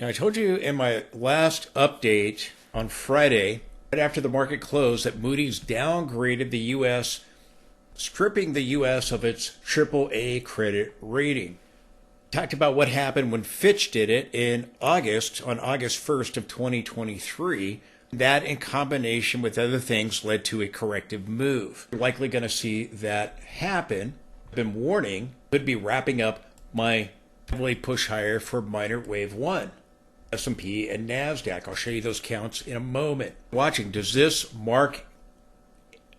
Now, I told you in my last update on Friday, right after the market closed, that Moody's downgraded the U.S., stripping the U.S. of its AAA credit rating. Talked about what happened when Fitch did it in August, on August 1st of 2023. That, in combination with other things, led to a corrective move. We're likely going to see that happen. I've been warning, could be wrapping up my heavily push higher for minor wave 1. S&P and NASDAQ. I'll show you those counts in a moment. Watching, does this mark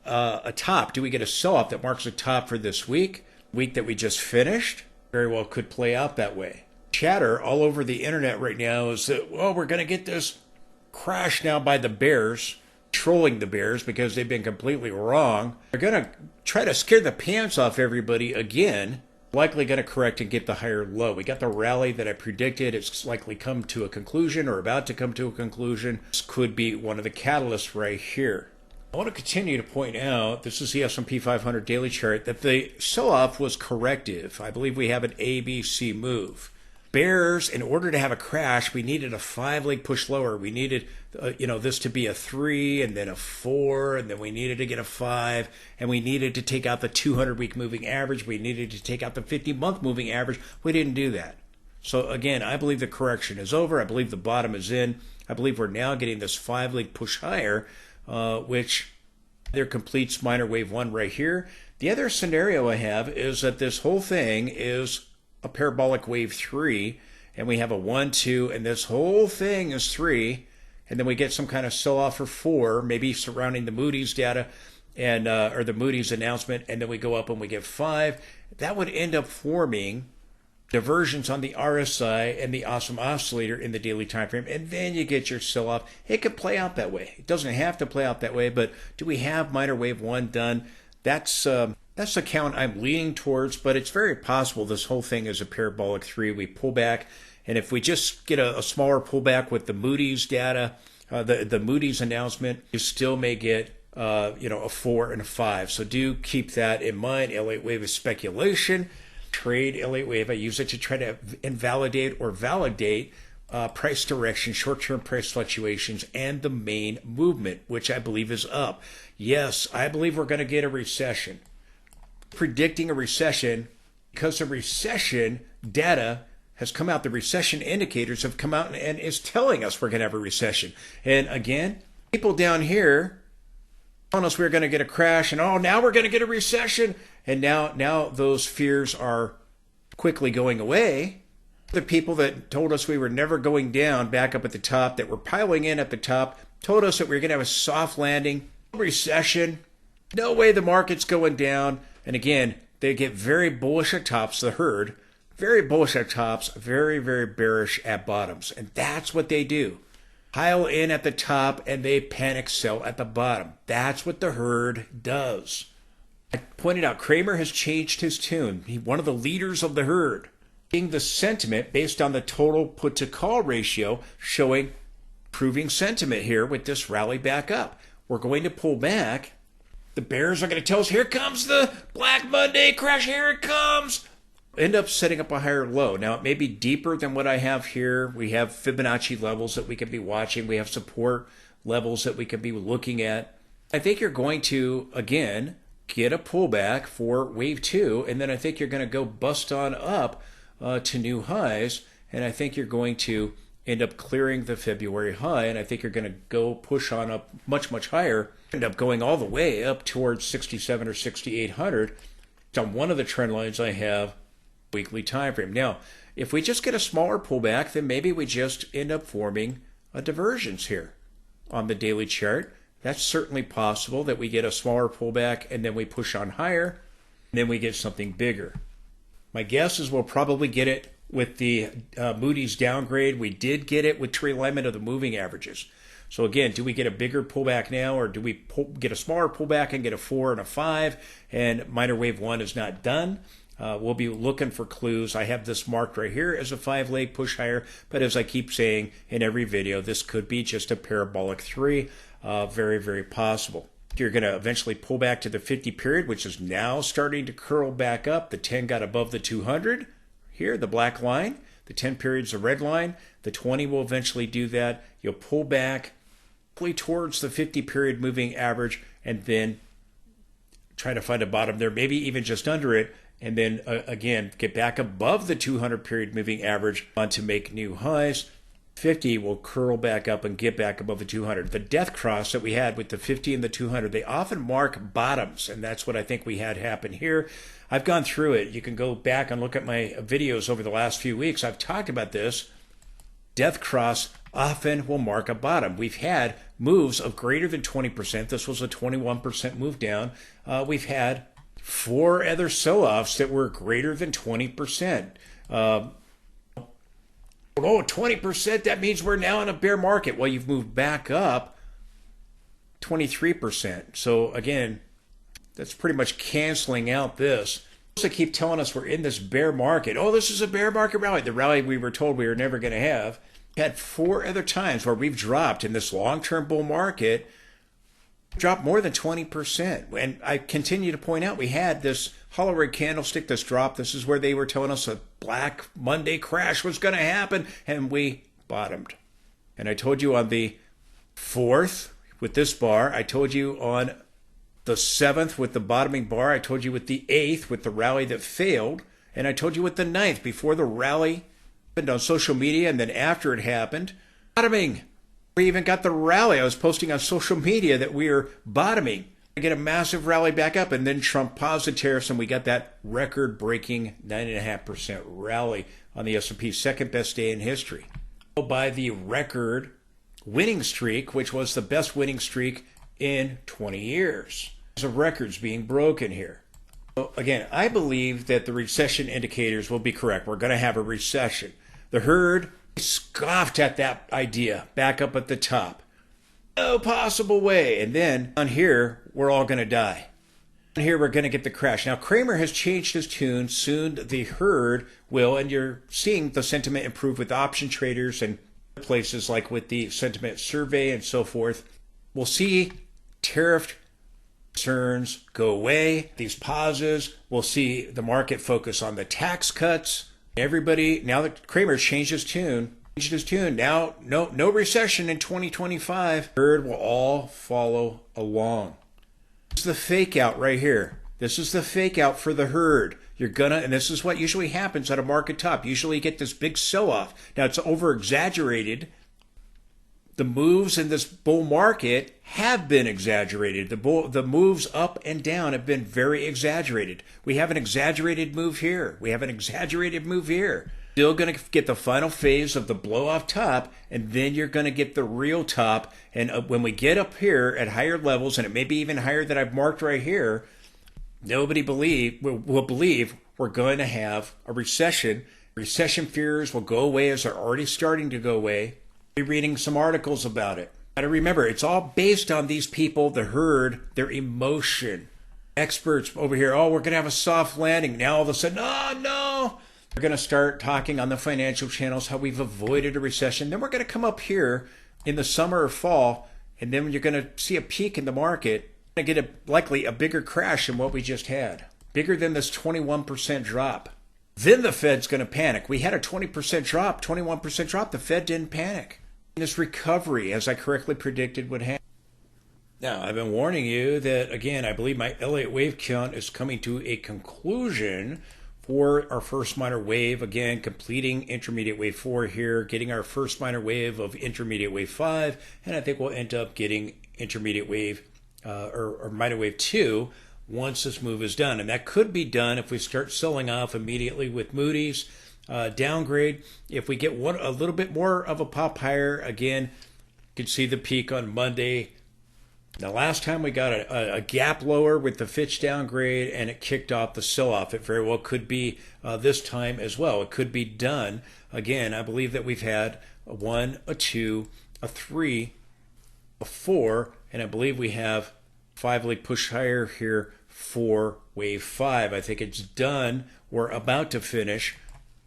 a top? Do we get a sell-off that marks a top for this week that we just finished? Very well could play out that way. Chatter all over the internet right now is that, well, we're going to get this crash now by the bears, trolling the bears because they've been completely wrong. They're going to try to scare the pants off everybody again. Likely going to correct and get the higher low. We got the rally that I predicted. It's likely come to a conclusion or about to come to a conclusion. This could be one of the catalysts right here. I want to continue to point out, this is the S&P 500 daily chart, that the sell-off was corrective. I believe we have an ABC move. Bears, in order to have a crash, we needed a 5-leg push lower. We needed, this to be a 3 and then a 4, and then we needed to get a 5, and we needed to take out the 200-week moving average. We needed to take out the 50-month moving average. We didn't do that. So again, I believe the correction is over. I believe the bottom is in. I believe we're now getting this 5-leg push higher, which either completes minor wave 1 right here. The other scenario I have is that this whole thing is a parabolic wave 3, and we have a 1, 2, and this whole thing is 3, and then we get some kind of sell-off for 4, maybe surrounding the Moody's data and or the Moody's announcement, and then we go up and we get 5. That would end up forming diversions on the RSI and the awesome oscillator in the daily time frame, and then you get your sell-off. It could play out that way. It doesn't have to play out that way, but do we have minor wave 1 done? That's the count I'm leaning towards, but it's very possible this whole thing is a parabolic 3. We pull back, and if we just get a smaller pullback with the Moody's data, the Moody's announcement, you still may get a 4 and a 5. So do keep that in mind. L8 wave is speculation. Trade L8 wave. I use it to try to invalidate or validate price direction, short-term price fluctuations, and the main movement, which I believe is up. Yes, I believe we're going to get a recession. Predicting a recession because the recession data has come out. The recession indicators have come out and is telling us we're going to have a recession. And again, people down here telling us we're going to get a crash, and now we're going to get a recession. And now those fears are quickly going away. The people that told us we were never going down back up at the top, that were piling in at the top, told us that we were going to have a soft landing, recession, no way the market's going down. And again, they get very bullish at tops, the herd, very bullish at tops, very, very bearish at bottoms. And that's what they do. Pile in at the top and they panic sell at the bottom. That's what the herd does. I pointed out Kramer has changed his tune. He's one of the leaders of the herd. Being the sentiment based on the total put to call ratio, showing improving sentiment here with this rally back up. We're going to pull back. The bears are going to tell us, here comes the Black Monday crash, here it comes. End up setting up a higher low. Now, it may be deeper than what I have here. We have Fibonacci levels that we could be watching. We have support levels that we could be looking at. I think you're going to, again, get a pullback for wave 2, and then I think you're going to go bust on up to new highs, and I think you're going to end up clearing the February high, and I think you're going to go push on up much, much higher, end up going all the way up towards 67 or 6,800. It's on one of the trend lines I have weekly time frame. Now, if we just get a smaller pullback, then maybe we just end up forming a divergence here on the daily chart. That's certainly possible that we get a smaller pullback and then we push on higher, and then we get something bigger. My guess is we'll probably get it with the Moody's downgrade. We did get it with realignment of the moving averages. So again, do we get a bigger pullback now, or do we get a smaller pullback and get a 4 and a 5, and minor wave 1 is not done? We'll be looking for clues. I have this marked right here as a 5-leg push higher, but as I keep saying in every video, this could be just a parabolic 3. Very, very possible. You're going to eventually pull back to the 50 period, which is now starting to curl back up. The 10 got above the 200. Here, the black line. The 10 period's the red line. The 20 will eventually do that. You'll pull back towards the 50 period moving average and then try to find a bottom there, maybe even just under it, and then again get back above the 200 period moving average on to make new highs. 50 will curl back up and get back above the 200. The death cross that we had with the 50 and the 200, they often mark bottoms, and that's what I think we had happen here. I've gone through it. You can go back and look at my videos over the last few weeks. I've talked about this. Death cross often will mark a bottom. We've had moves of greater than 20%. This was a 21% move down. We've had 4 other sell-offs that were greater than 20%. Oh, 20%, that means we're now in a bear market. Well, you've moved back up 23%. So again, that's pretty much canceling out this. They keep telling us we're in this bear market. Oh, this is a bear market rally. The rally we were told we were never going to have. We had 4 other times where we've dropped in this long-term bull market, dropped more than 20%. And I continue to point out we had this hollow red candlestick, this drop. This is where they were telling us a Black Monday crash was going to happen, and we bottomed. And I told you on the 4th with this bar. I told you on the 7th with the bottoming bar. I told you with the 8th with the rally that failed. And I told you with the 9th before the rally happened on social media, and then after it happened, bottoming. We even got the rally. I was posting on social media that we are bottoming. We get a massive rally back up, and then Trump paused the tariffs, and we got that record-breaking 9.5% rally on the S&P, second best day in history. By the record winning streak, which was the best winning streak in 20 years. There's a records being broken here. So again, I believe that the recession indicators will be correct. We're going to have a recession. The herd scoffed at that idea back up at the top. No possible way. And then on here, we're all going to die. And here we're going to get the crash. Now, Cramer has changed his tune. Soon the herd will, and you're seeing the sentiment improve with option traders and places like with the sentiment survey and so forth. We'll see tariff concerns go away. These pauses. We'll see the market focus on the tax cuts. Everybody, now that Cramer changed his tune, now no recession in 2025. Herd will all follow along. This is the fake out right here. This is the fake out for the herd. You're gonna, and this is what usually happens at a market top. Usually you get this big sell-off. Now it's over-exaggerated. The moves in this bull market have been exaggerated. The moves up and down have been very exaggerated. We have an exaggerated move here. We have an exaggerated move here. Still going to get the final phase of the blow off top, and then you're going to get the real top. And when we get up here at higher levels, and it may be even higher than I've marked right here, nobody will believe we're going to have a recession. Recession fears will go away, as they're already starting to go away. I'll be reading some articles about it. Got to remember, it's all based on these people, the herd, their emotion. Experts over here, oh, we're going to have a soft landing. Now all of a sudden, oh, no. We're going to start talking on the financial channels how we've avoided a recession. Then we're going to come up here in the summer or fall, and then you're going to see a peak in the market. You're going to get likely a bigger crash than what we just had. Bigger than this 21% drop. Then the Fed's going to panic. We had a 20% drop, 21% drop. The Fed didn't panic. This recovery, as I correctly predicted, would happen. Now, I've been warning you that, again, I believe my Elliott wave count is coming to a conclusion for our first minor wave. Again, completing intermediate wave 4 here, getting our first minor wave of intermediate wave 5, and I think we'll end up getting intermediate wave or minor wave 2 once this move is done. And that could be done if we start selling off immediately with Moody's. Downgrade, if we get a little bit more of a pop higher, again, you can see the peak on Monday. Now, last time we got a gap lower with the Fitch downgrade, and it kicked off the sell-off. It very well could be this time as well. It could be done. Again, I believe that we've had a 1, a 2, a 3, a 4, and I believe we have 5-leg push higher here for wave 5. I think it's done. We're about to finish.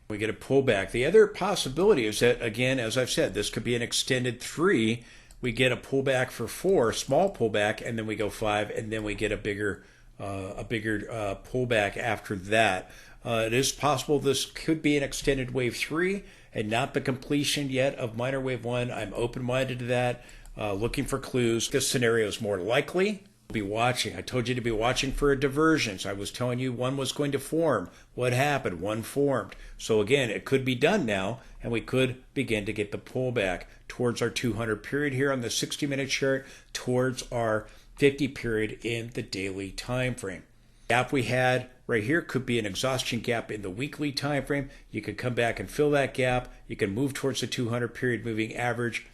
We get a pullback. The other possibility is that, again, as I've said, this could be an extended 3. We get a pullback for 4, small pullback, and then we go 5, and then we get a bigger pullback after that. It is possible this could be an extended wave 3 and not the completion yet of minor wave 1. I'm open-minded to that, looking for clues. This scenario is more likely. Be watching. I told you to be watching for a divergence. I was telling you one was going to form. What happened? One formed. So again, it could be done now, and we could begin to get the pullback towards our 200 period here on the 60-minute chart, towards our 50 period in the daily time frame. Gap we had right here could be an exhaustion gap in the weekly time frame. You could come back and fill that gap. You can move towards the 200 period moving average.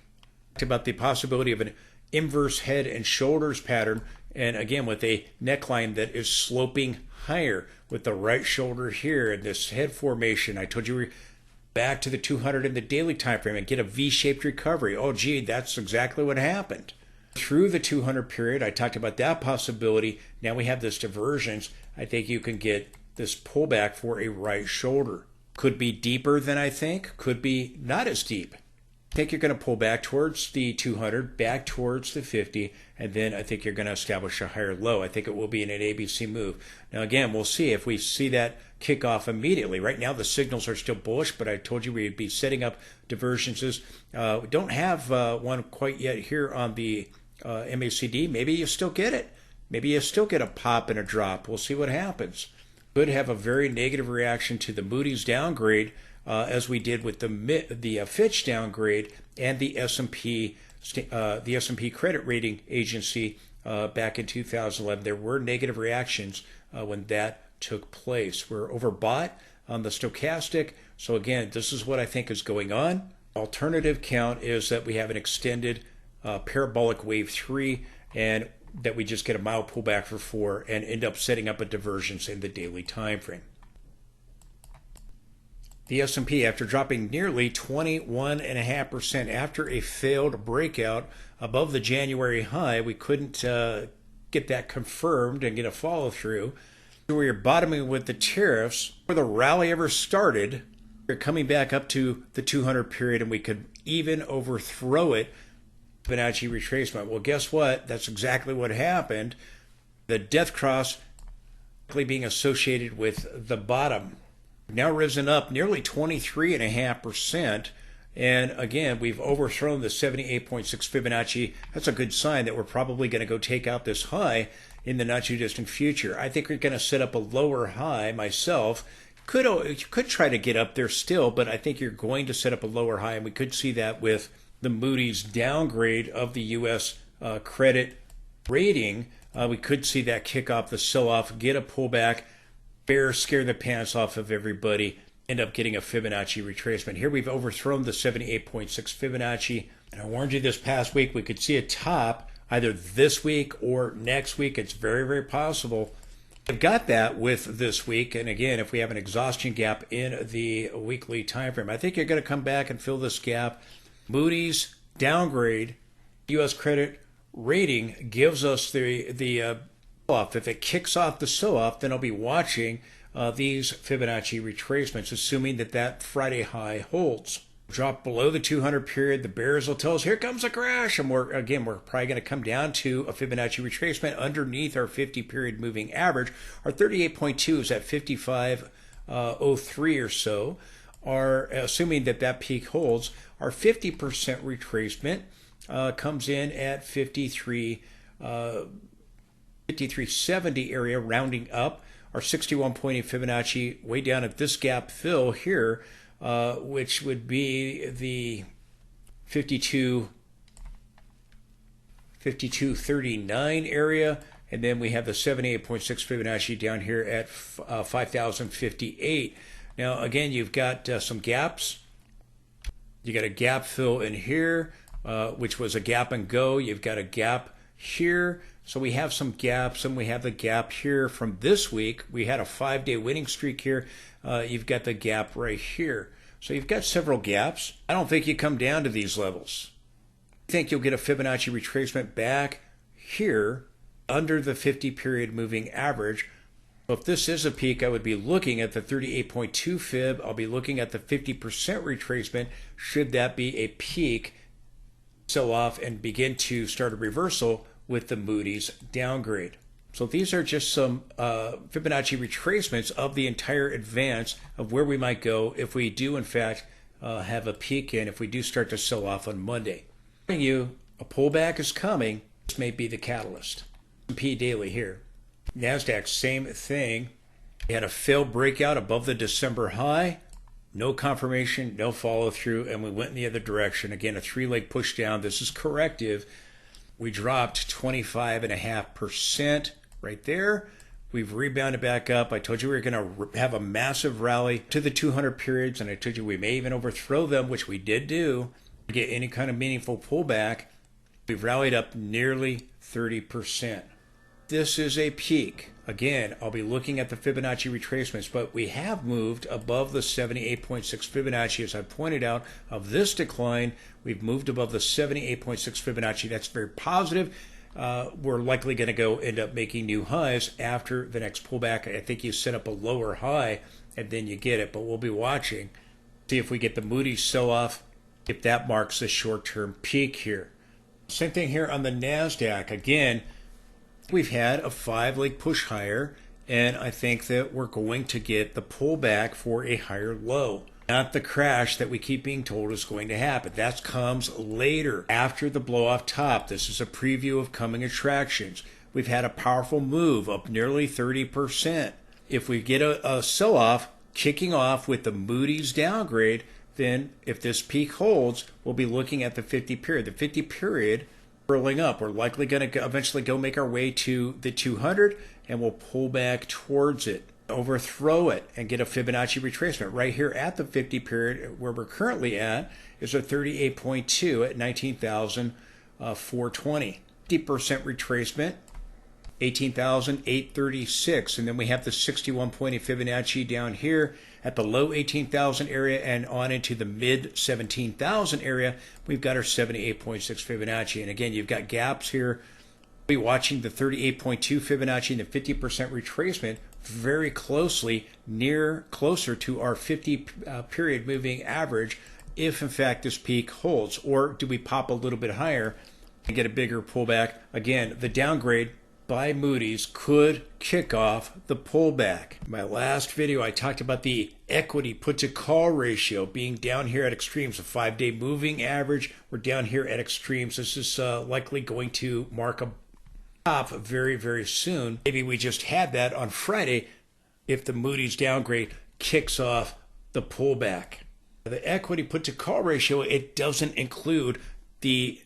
Talked about the possibility of an inverse head and shoulders pattern, and again with a neckline that is sloping higher with the right shoulder here and this head formation. I told you we're back to the 200 in the daily time frame and get a V-shaped recovery. Oh gee, that's exactly what happened. Through the 200 period, I talked about that possibility. Now we have this divergence. I think you can get this pullback for a right shoulder. Could be deeper than I think, could be not as deep. I think you're going to pull back towards the 200, back towards the 50, and then I think you're going to establish a higher low. I think it will be in an ABC move. Now again, we'll see if we see that kick off immediately. Right now the signals are still bullish, but I told you we'd be setting up divergences. We don't have one quite yet here on the MACD. Maybe you still get it. Maybe you still get a pop and a drop. We'll see what happens. Could have a very negative reaction to the Moody's downgrade, as we did with the Fitch downgrade and the S&P credit rating agency back in 2011. There were negative reactions when that took place. We're overbought on the stochastic. So again, this is what I think is going on. Alternative count is that we have an extended parabolic wave 3, and that we just get a mild pullback for 4 and end up setting up a divergence in the daily time frame. The S&P, after dropping nearly 21.5% after a failed breakout above the January high, we couldn't get that confirmed and get a follow through. We were bottoming with the tariffs before the rally ever started. We're coming back up to the 200 period, and we could even overthrow it. Fibonacci retracement. Well, guess what? That's exactly what happened. The death cross being associated with the bottom. Now risen up nearly 23.5%. And again, we've overthrown the 78.6 Fibonacci. That's a good sign that we're probably going to go take out this high in the not too distant future. I think we're going to set up a lower high myself. You could try to get up there still, but I think you're going to set up a lower high, and we could see that with the Moody's downgrade of the U.S. credit rating. We could see that kick off the sell-off, get a pullback, scare the pants off of everybody, end up getting a Fibonacci retracement. Here we've overthrown the 78.6 Fibonacci. And I warned you this past week we could see a top either this week or next week. It's very, very possible. I've got that with this week. And again, if we have an exhaustion gap in the weekly time frame, I think you're going to come back and fill this gap. Moody's downgrade, U.S. credit rating gives us the off. If it kicks off the sell-off, then I'll be watching these Fibonacci retracements, assuming that that Friday high holds. Drop below the 200 period, the bears will tell us, here comes a crash. And we're probably going to come down to a Fibonacci retracement underneath our 50 period moving average. Our 38.2 is at 55.03 or so. Assuming that that peak holds, our 50% retracement comes in at 5370 area, rounding up. Our 61.8 Fibonacci way down at this gap fill here, which would be the 5239 area. And then we have the 78.6 Fibonacci down here at 5058. Now, again, you've got some gaps. You got a gap fill in here, which was a gap and go. You've got a gap here. So we have some gaps, and we have the gap here from this week. We had a 5-day winning streak here. You've got the gap right here. So you've got several gaps. I don't think you come down to these levels. I think you'll get a Fibonacci retracement back here under the 50 period moving average. So if this is a peak, I would be looking at the 38.2 fib. I'll be looking at the 50% retracement. Should that be a peak, sell off and begin to start a reversal with the Moody's downgrade. So these are just some Fibonacci retracements of the entire advance of where we might go if we do, in fact, have a peak in, if we do start to sell off on Monday. Telling you, a pullback is coming. This may be the catalyst. S&P daily here. NASDAQ, same thing. We had a failed breakout above the December high. No confirmation, no follow through, and we went in the other direction. Again, a three-leg push down. This is corrective. We dropped 25.5% right there. We've rebounded back up. I told you we were going to have a massive rally to the 200 periods, and I told you we may even overthrow them, which we did do, to get any kind of meaningful pullback. We've rallied up nearly 30%. This is a peak. Again, I'll be looking at the Fibonacci retracements, but we have moved above the 78.6 Fibonacci, as I pointed out, of this decline. We've moved above the 78.6 Fibonacci. That's very positive. We're likely going to end up making new highs after the next pullback. I think you set up a lower high and then you get it, but we'll be watching. See if we get the Moody's sell-off, if that marks the short-term peak here. Same thing here on the NASDAQ. Again, we've had a 5-leg push higher, and I think that we're going to get the pullback for a higher low. Not the crash that we keep being told is going to happen. That comes later, after the blow-off top. This is a preview of coming attractions. We've had a powerful move up nearly 30%. If we get a sell-off kicking off with the Moody's downgrade, then if this peak holds, we'll be looking at the 50 period. The 50 period curling up. We're likely going to eventually go make our way to the 200, and we'll pull back towards it, overthrow it, and get a Fibonacci retracement. Right here at the 50 period, where we're currently at, is a 38.2 at 19,420. 50% retracement, 18,836. And then we have the 61.8 Fibonacci down here at the low 18,000 area and on into the mid 17,000 area. We've got our 78.6 Fibonacci. And again, you've got gaps here. We'll be watching the 38.2 Fibonacci and the 50% retracement very closely, closer to our 50 period moving average, if in fact this peak holds. Or do we pop a little bit higher and get a bigger pullback? Again, the downgrade by Moody's could kick off the pullback. In my last video, I talked about the equity put to call ratio being down here at extremes, a 5-day moving average. We're down here at extremes. This is likely going to mark a top very, very soon. Maybe we just had that on Friday if the Moody's downgrade kicks off the pullback. The equity put to call ratio, it doesn't include the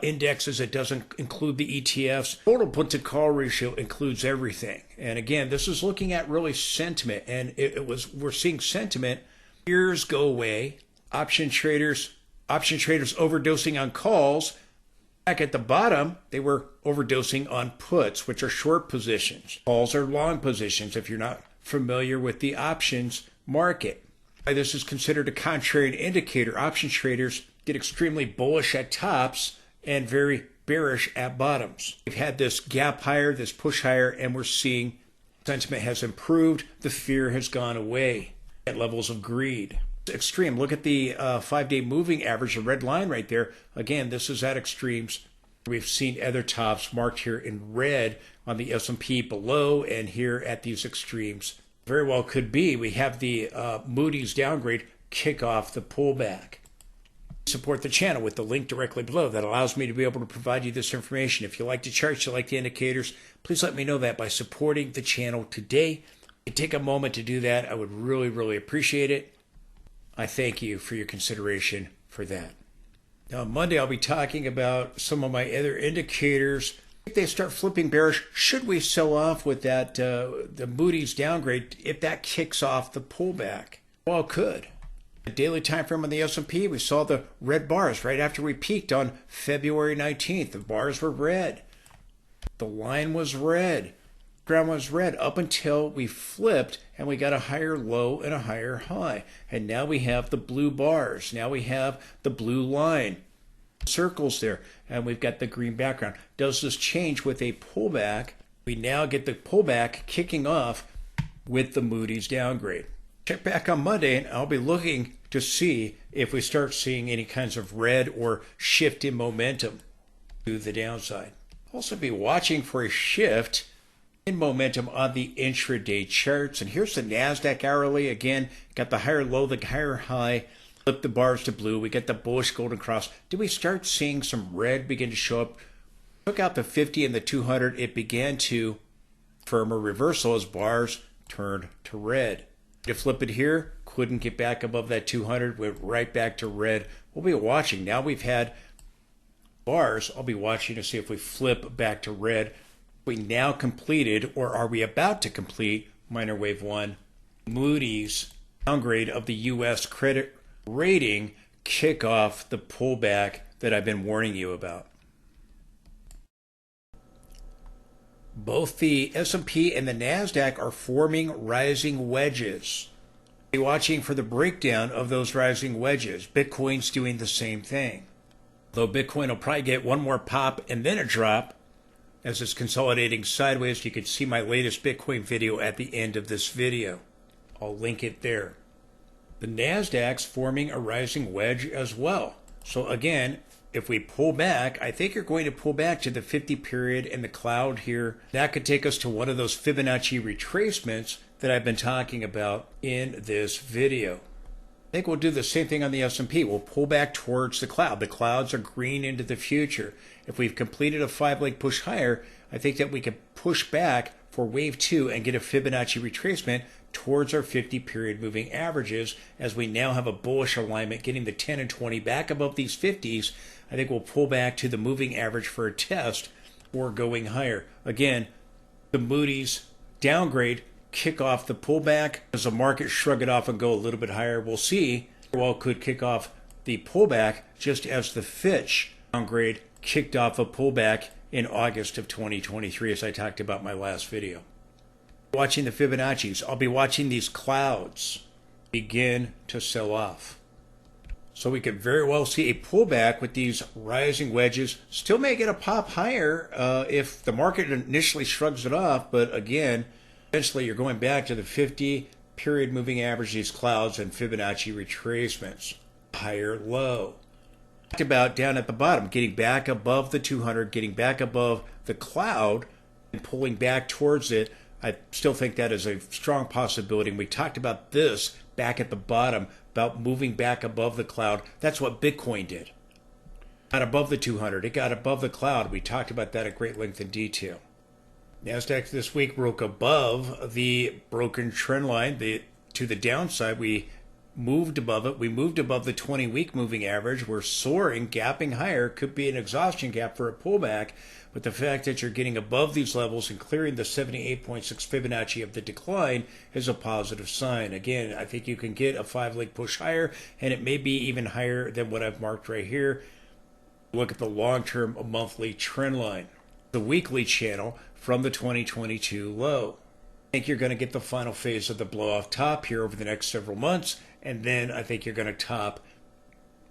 indexes, it doesn't include the ETFs. Total put to call ratio includes everything. And again, this is looking at really sentiment, and we're seeing sentiment. Fears go away. Option traders overdosing on calls. Back at the bottom, they were overdosing on puts, which are short positions. Calls are long positions if you're not familiar with the options market. This is considered a contrarian indicator. Option traders get extremely bullish at tops and very bearish at bottoms. We've had this gap higher, this push higher, and we're seeing sentiment has improved. The fear has gone away at levels of greed. Extreme. Look at the 5-day moving average, the red line right there. Again, this is at extremes. We've seen other tops marked here in red on the S&P below and here at these extremes. Very well could be. We have the Moody's downgrade kick off the pullback. Support the channel with the link directly below. That allows me to be able to provide you this information. If you like the charts, you like the indicators, please let me know that by supporting the channel today. If you take a moment to do that, I would really, really appreciate it. I thank you for your consideration for that. Now, on Monday, I'll be talking about some of my other indicators. If they start flipping bearish, should we sell off with that the Moody's downgrade if that kicks off the pullback? Well, it could. The daily time frame on the S&P, we saw the red bars right after we peaked on February 19th. The bars were red. The line was red. The ground was red up until we flipped and we got a higher low and a higher high. And now we have the blue bars. Now we have the blue line. Circles there. And we've got the green background. Does this change with a pullback? We now get the pullback kicking off with the Moody's downgrade. Check back on Monday and I'll be looking to see if we start seeing any kinds of red or shift in momentum to the downside. Also be watching for a shift in momentum on the intraday charts. And here's the NASDAQ hourly. Again, got the higher low, the higher high. Flip the bars to blue. We get the bullish golden cross. Did we start seeing some red begin to show up? Took out the 50 and the 200. It began to firm a reversal as bars turned to red. To flip it here, couldn't get back above that 200. Went right back to red. We'll be watching. Now we've had bars. I'll be watching to see if we flip back to red. We now completed, or are we about to complete, minor wave 1. Moody's downgrade of the U.S. credit rating kick off the pullback that I've been warning you about. Both the S&P and the NASDAQ are forming rising wedges. Be watching for the breakdown of those rising wedges. Bitcoin's doing the same thing. Though Bitcoin will probably get one more pop and then a drop as it's consolidating sideways. You can see my latest Bitcoin video at the end of this video. I'll link it there. The NASDAQ's forming a rising wedge as well. So again, if we pull back, I think you're going to pull back to the 50 period and the cloud here. That could take us to one of those Fibonacci retracements that I've been talking about in this video. I think we'll do the same thing on the S&P. We'll pull back towards the cloud. The clouds are green into the future. If we've completed a 5-leg push higher, I think that we can push back for wave 2 and get a Fibonacci retracement towards our 50 period moving averages. As we now have a bullish alignment, getting the 10 and 20 back above these 50s, I think we'll pull back to the moving average for a test or going higher. Again, the Moody's downgrade kick off the pullback. As the market shrug it off and go a little bit higher, we'll see. Well, could kick off the pullback just as the Fitch downgrade kicked off a pullback in August of 2023, as I talked about in my last video. Watching the Fibonacci's, I'll be watching these clouds begin to sell off. So we could very well see a pullback with these rising wedges. Still may get a pop higher if the market initially shrugs it off, but again, eventually you're going back to the 50 period moving average, these clouds and Fibonacci retracements. Higher low. Talked about down at the bottom, getting back above the 200, getting back above the cloud and pulling back towards it. I still think that is a strong possibility. And we talked about this back at the bottom, about moving back above the cloud. That's what Bitcoin did. Got above the 200. It got above the cloud. We talked about that at great length and detail. NASDAQ this week broke above the broken trend line. To the downside, we moved above it. We moved above the 20-week moving average. We're soaring, gapping higher. Could be an exhaustion gap for a pullback. But the fact that you're getting above these levels and clearing the 78.6 Fibonacci of the decline is a positive sign. Again, I think you can get a 5-leg push higher, and it may be even higher than what I've marked right here. Look at the long-term monthly trend line. The weekly channel from the 2022 low. I think you're going to get the final phase of the blow-off top here over the next several months, and then I think you're going to top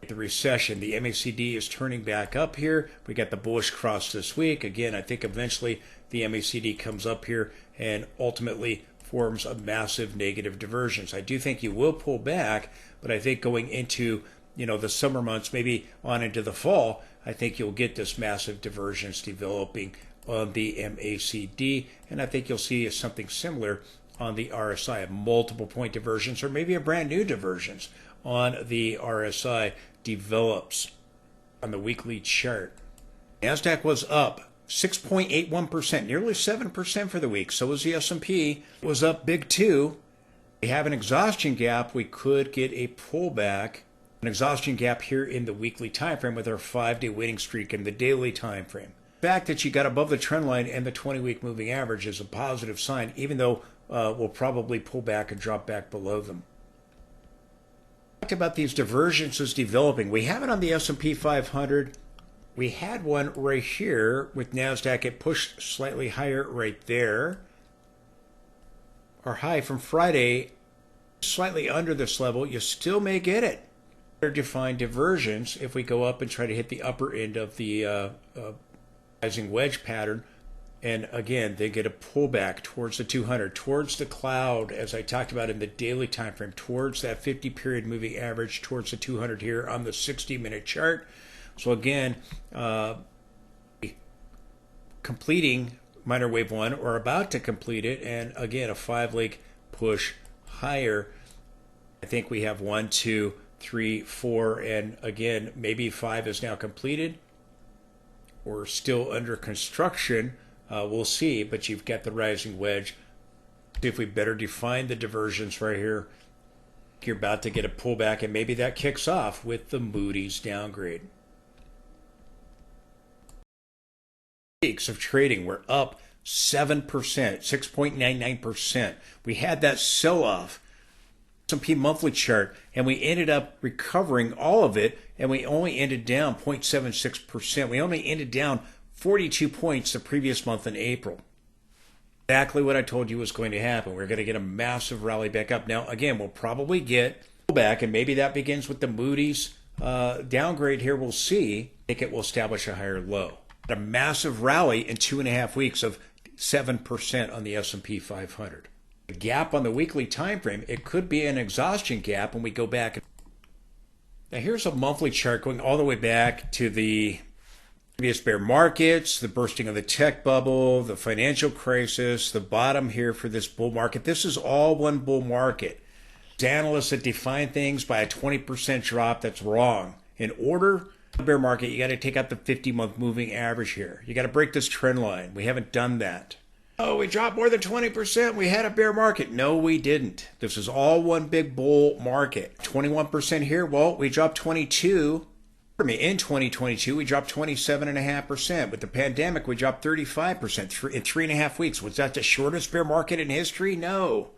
the recession. The MACD is turning back up here. We got the bullish cross this week. Again, I think eventually the MACD comes up here and ultimately forms a massive negative divergence. I do think you will pull back, but I think going into the summer months, maybe on into the fall, I think you'll get this massive divergence developing on the MACD, and I think you'll see something similar on the RSI, a multiple point divergence or maybe a brand new divergence on the RSI develops on the weekly chart. NASDAQ was up 6.81%, nearly 7% for the week. So was the S&P. It was up big too. We have an exhaustion gap. We could get a pullback, an exhaustion gap here in the weekly time frame with our 5-day winning streak in the daily time frame. The fact that you got above the trend line and the 20-week moving average is a positive sign, even though we'll probably pull back and drop back below them. Talked about these divergences developing. We have it on the S&P 500. We had one right here with NASDAQ. It pushed slightly higher right there. Our high from Friday, slightly under this level. You still may get it. Better defined divergence if we go up and try to hit the upper end of the rising wedge pattern. And again, they get a pullback towards the 200, towards the cloud, as I talked about in the daily time frame, towards that 50 period moving average, towards the 200 here on the 60-minute chart. So again, completing minor wave 1 or about to complete it, and again a 5-leg push higher. I think we have 1, 2, 3, 4, and again maybe 5 is now completed or still under construction. We'll see, but you've got the rising wedge. See if we better define the diversions right here. You're about to get a pullback, and maybe that kicks off with the Moody's downgrade. Weeks of trading, we're up 7%, 6.99%. We had that sell-off, S&P monthly chart, and we ended up recovering all of it, and we only ended down 0.76%. We only ended down 42 points the previous month in April. Exactly what I told you was going to happen. We're going to get a massive rally back up. Now, again, we'll probably get back, and maybe that begins with the Moody's downgrade here. We'll see. I think it will establish a higher low. A massive rally in 2.5 weeks of 7% on the S&P 500. The gap on the weekly time frame, it could be an exhaustion gap when we go back. Now, here's a monthly chart going all the way back to the previous bear markets, the bursting of the tech bubble, the financial crisis, the bottom here for this bull market. This is all one bull market. There's analysts that define things by a 20% drop. That's wrong. In order to bear market, you got to take out the 50-month moving average here. You got to break this trend line. We haven't done that. Oh, we dropped more than 20%. We had a bear market. No, we didn't. This is all one big bull market. 21% here. Well, we dropped 22. In 2022, we dropped 27.5%. With the pandemic, we dropped 35% in 3.5 weeks. Was that the shortest bear market in history? No.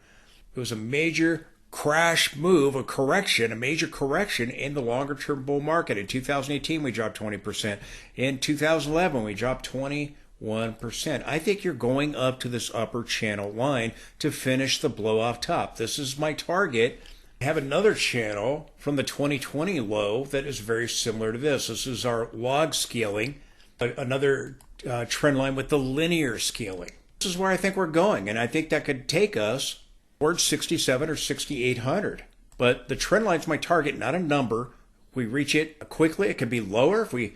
It was a major crash move, a major correction in the longer-term bull market. In 2018, we dropped 20%. In 2011, we dropped 21%. I think you're going up to this upper channel line to finish the blow-off top. This is my target. I have another channel from the 2020 low that is very similar to this. This is our log scaling, another trend line with the linear scaling. This is where I think we're going, and I think that could take us towards 67 or 6,800. But the trend line is my target, not a number. If we reach it quickly, it could be lower. If we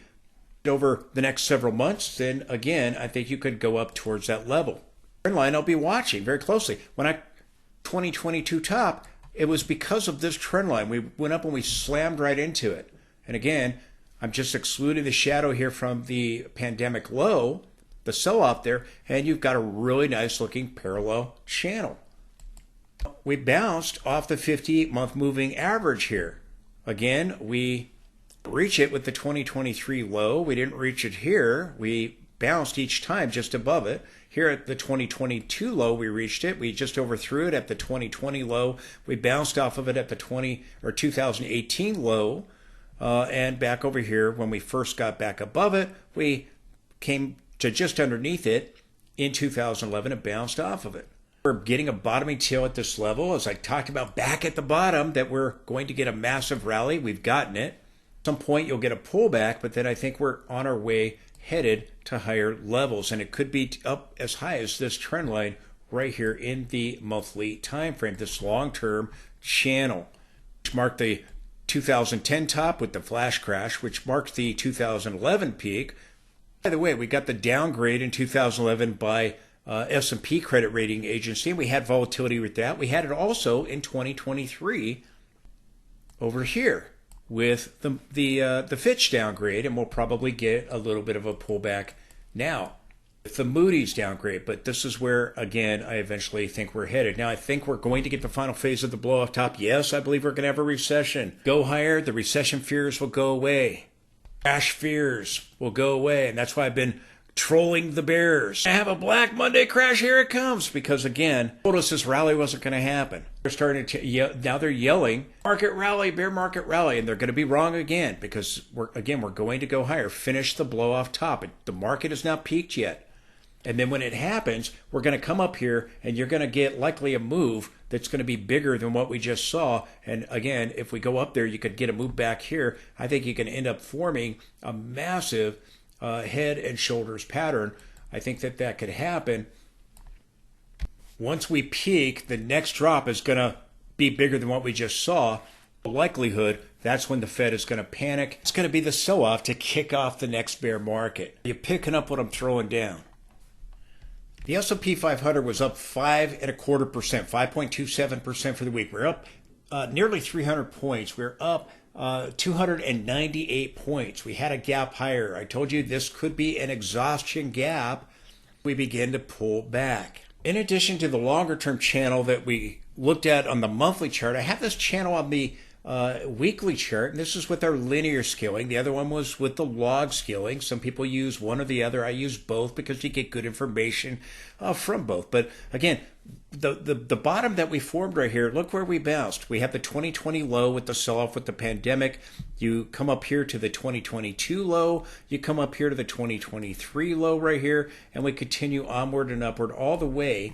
over the next several months, then again, I think you could go up towards that level. Trend line I'll be watching very closely. When I 2022 top, it was because of this trend line. We went up and we slammed right into it. And again, I'm just excluding the shadow here from the pandemic low, the sell-off there, and you've got a really nice looking parallel channel. We bounced off the 50-month moving average here. Again, we reach it with the 2023 low. We didn't reach it here. We bounced each time just above it. Here at the 2022 low, we reached it. We just overthrew it at the 2020 low. We bounced off of it at the 2018 low. And back over here, when we first got back above it, we came to just underneath it in 2011 and bounced off of it. We're getting a bottoming tail at this level. As I talked about back at the bottom, that we're going to get a massive rally. We've gotten it. At some point, you'll get a pullback, but then I think we're on our way headed to higher levels, and it could be up as high as this trend line right here in the monthly time frame, this long-term channel, which marked the 2010 top with the flash crash, which marked the 2011 peak. By the way, we got the downgrade in 2011 by S&P credit rating agency, and we had volatility with that. We had it also in 2023 over here with the Fitch downgrade, and we'll probably get a little bit of a pullback now with the Moody's downgrade. But this is where, again, I eventually think we're headed. Now, I think we're going to get the final phase of the blow-off top. Yes, I believe we're going to have a recession. Go higher, the recession fears will go away. Crash fears will go away, and that's why I've been trolling the bears. I have a Black Monday crash, here it comes, because again, told us this rally wasn't going to happen. They're starting to yell, now they're yelling market rally, bear market rally, and they're going to be wrong again, because we're going to go higher, finish the blow off top. The market has not peaked yet. And then when it happens, we're going to come up here and you're going to get likely a move that's going to be bigger than what we just saw. And again, if we go up there, you could get a move back here. I think you can end up forming a massive head and shoulders pattern. I think that could happen. Once we peak, the next drop is going to be bigger than what we just saw. The likelihood, that's when the Fed is going to panic. It's going to be the sell-off to kick off the next bear market. Are you picking up what I'm throwing down? The S&P 500 was up 5.25%, 5.27% for the week. We're up nearly 300 points. We're up 298 points. We had a gap higher. I told you this could be an exhaustion gap. We begin to pull back. In addition to the longer term channel that we looked at on the monthly chart, I have this channel on the weekly chart, and this is with our linear scaling. The other one was with the log scaling. Some people use one or the other. I use both because you get good information from both. But again, the bottom that we formed right here, look where we bounced. We have the 2020 low with the sell-off with the pandemic. You come up here to the 2022 low. You come up here to the 2023 low right here, and we continue onward and upward all the way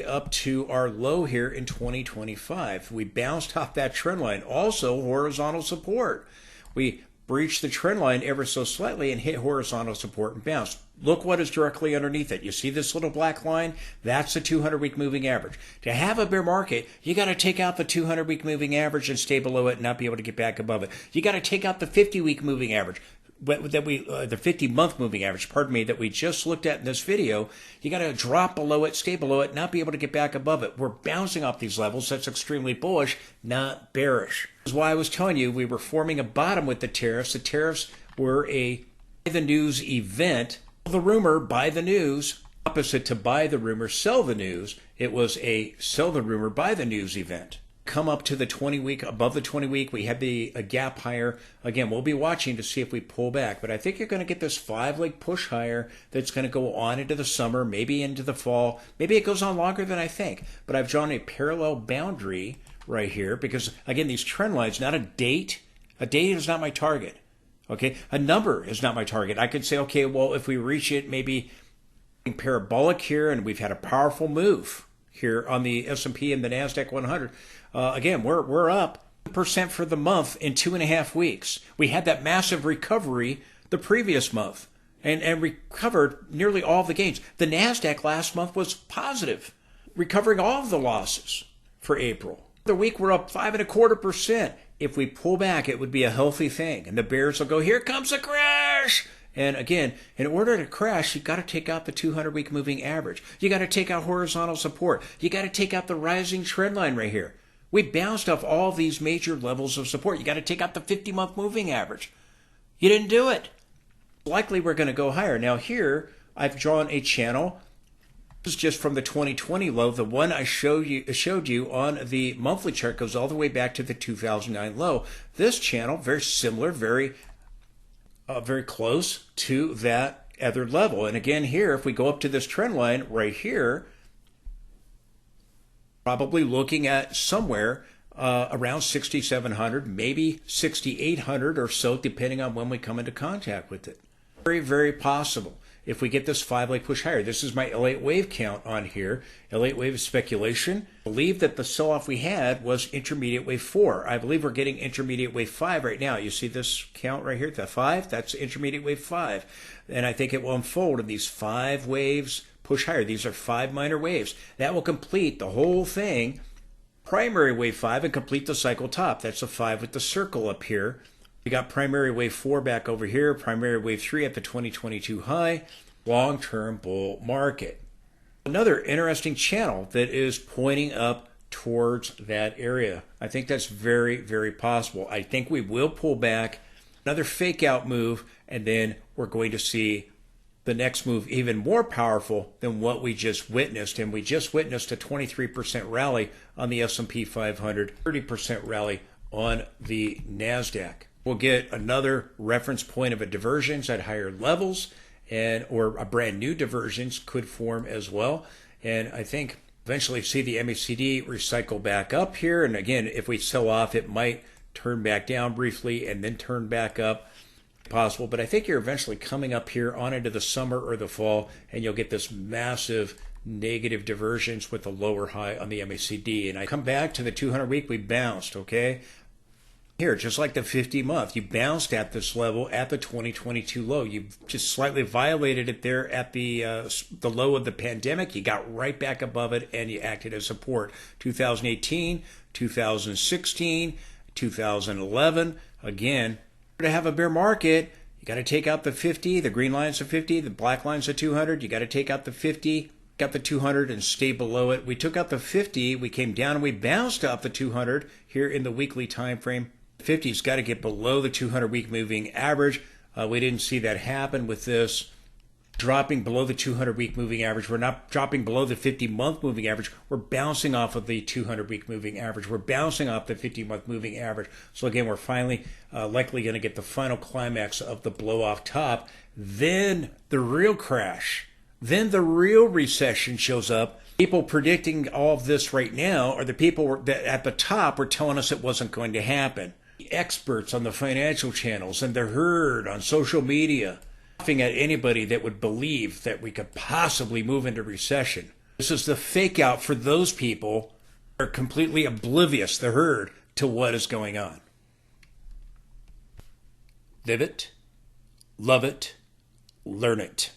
up to our low here in 2025. We bounced off that trend line. Also, horizontal support. We breached the trend line ever so slightly and hit horizontal support and bounced. Look what is directly underneath it. You see this little black line? That's the 200-week moving average. To have a bear market, you got to take out the 200-week moving average and stay below it and not be able to get back above it. You got to take out the 50-week moving average. The 50-month moving average, that we just looked at in this video. You got to drop below it, stay below it, not be able to get back above it. We're bouncing off these levels. That's extremely bullish, not bearish. This is why I was telling you we were forming a bottom with the tariffs. The tariffs were a buy the news event. The rumor, buy the news. Opposite to buy the rumor, sell the news. It was a sell the rumor, buy the news event. Come up to the 20-week, above the 20-week. We had a gap higher. Again, we'll be watching to see if we pull back. But I think you're going to get this 5-leg push higher that's going to go on into the summer, maybe into the fall. Maybe it goes on longer than I think. But I've drawn a parallel boundary right here because, again, these trend lines, not a date. A date is not my target. Okay, a number is not my target. I could say, okay, well, if we reach it, maybe parabolic here, and we've had a powerful move here on the S&P and the NASDAQ 100. Again, we're up 1% for the month in 2.5 weeks. We had that massive recovery the previous month and recovered nearly all of the gains. The NASDAQ last month was positive, recovering all of the losses for April. The week we're up 5.25%. If we pull back, it would be a healthy thing. And the bears will go, here comes a crash. And again, in order to crash, you've got to take out the 200-week moving average. You got to take out horizontal support. You got to take out the rising trend line right here. We bounced off all these major levels of support. You got to take out the 50-month moving average. You didn't do it. Likely we're going to go higher. Now here, I've drawn a channel. This is just from the 2020 low. The one I showed you on the monthly chart goes all the way back to the 2009 low. This channel, very similar, very close to that other level. And again here, if we go up to this trend line right here, probably looking at somewhere around 6,700, maybe 6,800 or so, depending on when we come into contact with it. Very, very possible if we get this 5-leg push higher. This is my L8 wave count on here. L8 wave is speculation. I believe that the sell-off we had was intermediate wave 4. I believe we're getting intermediate wave 5 right now. You see this count right here, the 5? That's intermediate wave 5. And I think it will unfold in these 5 waves push higher. These are 5 minor waves. That will complete the whole thing, primary wave 5, and complete the cycle top. That's a 5 with the circle up here. We got primary wave 4 back over here, primary wave 3 at the 2022 high, long-term bull market. Another interesting channel that is pointing up towards that area. I think that's very, very possible. I think we will pull back, another fake out move, and then we're going to see the next move even more powerful than what we just witnessed. And we just witnessed a 23% rally on the S&P 500, 30% rally on the NASDAQ. We'll get another reference point of a divergence at higher levels, or a brand new divergence could form as well. And I think eventually see the MACD recycle back up here. And again, if we sell off, it might turn back down briefly and then turn back up. Possible, but I think you're eventually coming up here on into the summer or the fall, and you'll get this massive negative divergence with the lower high on the MACD. And I come back to the 200-week, we bounced, okay? Here, just like the 50-month, you bounced at this level at the 2022 low. You just slightly violated it there at the low of the pandemic. You got right back above it, and you acted as support. 2018, 2016, 2011, again, to have a bear market, You got to take out the 50. The green line's the 50. The black line's the 200. You got to take out the 50. Got the 200 and stay below it. We took out the 50. We came down and we bounced off the 200 here in the weekly time frame. 50's got to get below the 200-week moving average. We didn't see that happen with this. Dropping below the 200-week moving average. We're not dropping below the 50-month moving average. We're bouncing off of the 200-week moving average. We're bouncing off the 50-month moving average. So again, we're finally likely going to get the final climax of the blow-off top. Then the real crash. Then the real recession shows up. People predicting all of this right now are the people that at the top were telling us it wasn't going to happen. The experts on the financial channels and the herd on social media laughing at anybody that would believe that we could possibly move into recession. This is the fake out for those people who are completely oblivious, the herd, to what is going on. Live it, love it, learn it.